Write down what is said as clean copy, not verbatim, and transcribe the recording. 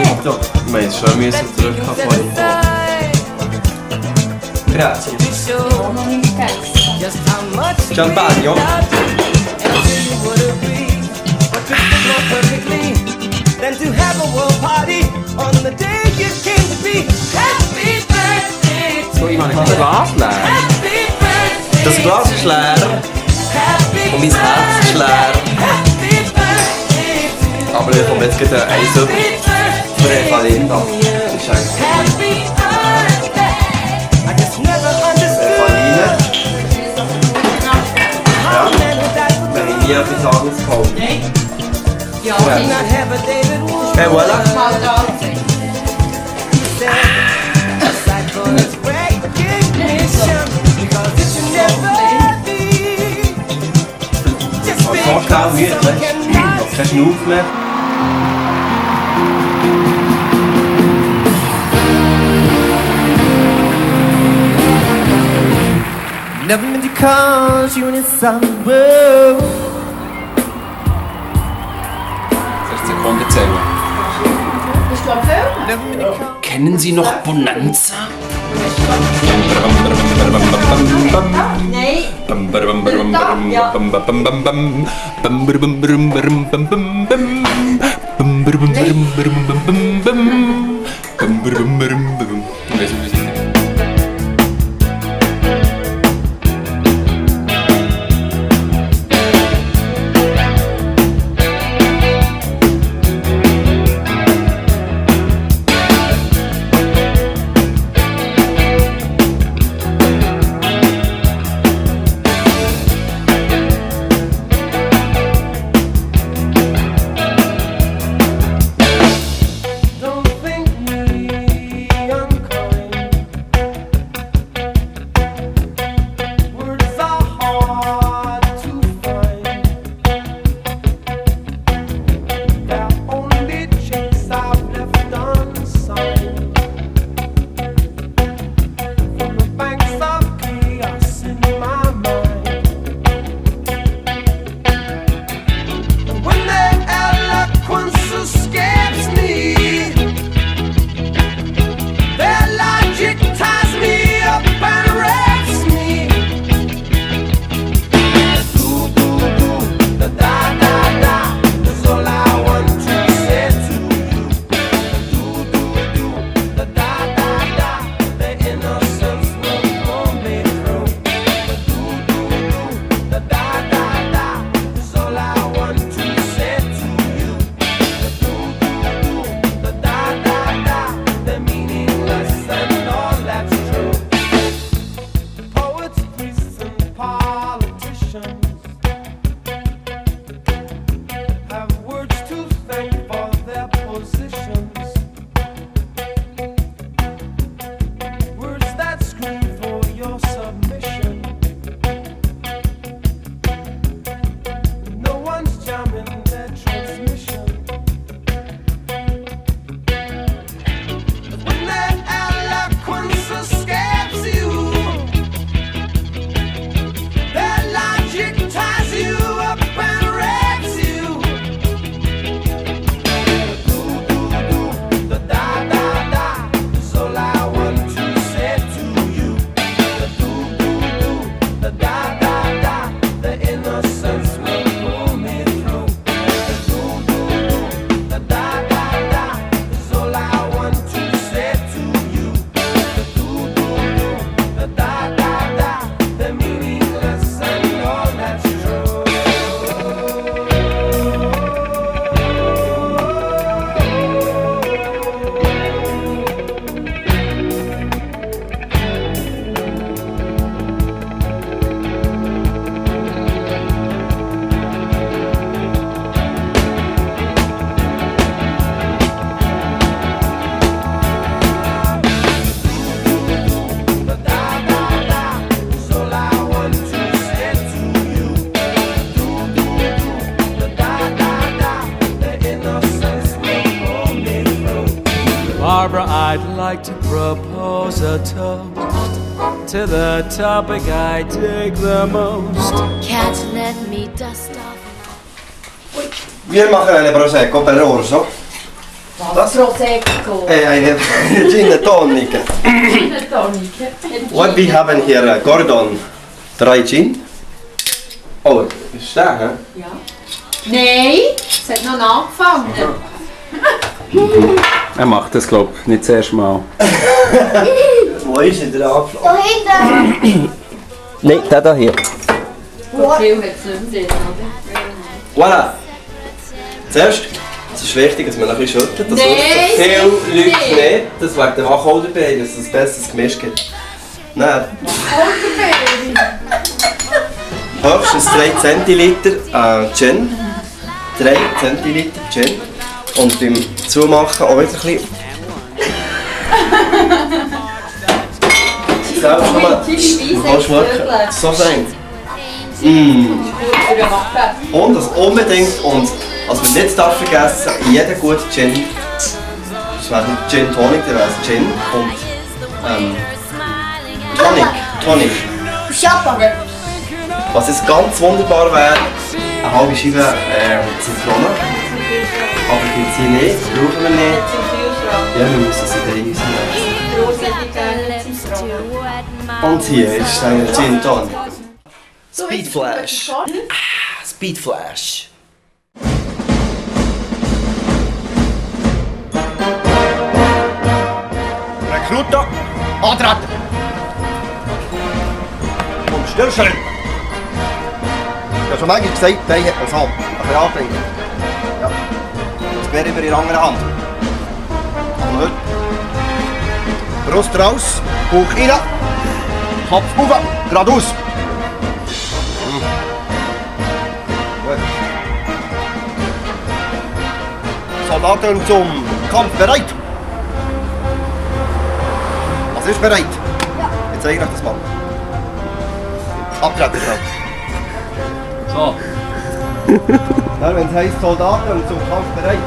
finito. Ma io ci ho messo tutto il capo di Grazie. Non mi interessa. C'è un taglio? Than to have a world party on the day you came to be. Happy birthday to So, ich meine, das Glas leer. Happy birthday. Das Glas ist leer. Happy Und mein Herz ist leer. Happy birthday to Aber ich komme jetzt gerade eins über für Eva Linda. Das ist eigentlich Happy birthday. I just never Eva understood Line. how a man who died for Wir haben nie etwas anderes geholt. Ja, could not have a David Wood. Et voilà. mal da. A cycle is recognition because it should never be. Just Als Vorschau hier, because some weißt du? cannot Noch kein Schnuff mehr. Never meant to cause you any sorrow. 6 Sekunden zählen. Bist du am Filmen? Kennen Sie noch Bonanza? Nein. Don't think me unkind. Words are hard to find. They're only checks I've left unsigned. From the banks of chaos in my mind. When their eloquence escapes me, their logic ties me up and wraps me. Do do do, da da da da, is all I want to say to you. Do do do, da da da da, the innocence will pull me through. Do do do, da da da da, is all I want to say to you. Do do do, da da da da, the meaningless and all that's true. Poets, priests, and politicians have words to thank for their positions. Words that scream for your submission. No one's jamming their transmission. When their eloquence escapes you, their logic ties you up and wraps you. Do do do, da da da da, is all I want to say to you. Do do do, da da da da, the innocence will pull me through. Do do do, da da da da, is all I want to say to you. Do do do, da da da da, the meaningless and all that's true. Da da da da, is all I want to say to you. Do do do, da da da da, the innocence will pull me through. Barbara, I'd like to propose a toast to the topic I dig the most. Can't let me dust off. Wir machen eine Prosecco per Orso. Was? Prosecco. Eine Gin Tonic. Gin Tonic. Und wir haben hier Gordon 3 Gin. Oh, ist der, hä? Ja. Nein, es hat noch angefangen. Er macht das, glaube ich, nicht das erste Mal. Wo ist denn der Anfang? Da hinten. Nein, der da hier. So viel hat es nicht drin, oder? Voilà. Zuerst, es ist wichtig, dass man ein bisschen schüttelt. Das Nein, wissen viele Leute nicht. nicht. Das wegen dem Wacholderbeeren, dass es ein besseres Gemisch gibt. Nein. Höchstens 3 Zentiliter Gin. 3 Zentiliter Gin. Und beim Zumachen auch wieder ein bisschen. Selbst nochmal. Du kannst schmecken. So fein. Und das unbedingt, und was man nicht darf vergessen, jeder gute Gin, das wäre nicht Gin Tonic, der wäre Gin und Tonic. Schappa. Was jetzt ganz wunderbar wäre, eine halbe Scheibe Zitrone. Aber gibt es hier nicht, das brauchen wir nicht. Ja, wir müssen sie drin sein. Und hier ist ein Gin Tonic. Speed Flash. Speed Flash. Recruiter, antreten! Und stillstellen! Ich habe schon manchmal gesagt, die Beine hat man so. Ein bisschen anbringen. Ja. Das wäre über ihre andere Hand. Und heute. Brust raus, Bauch rein, Kopf rauf, geradeaus. Gut. Soldaten zum Kampf bereit. Was ist bereit? Ja. Jetzt zeige ich euch das Band. Abtreten, Frau. So. Ja, wenn es heisst Soldaten zum Kampf bereit.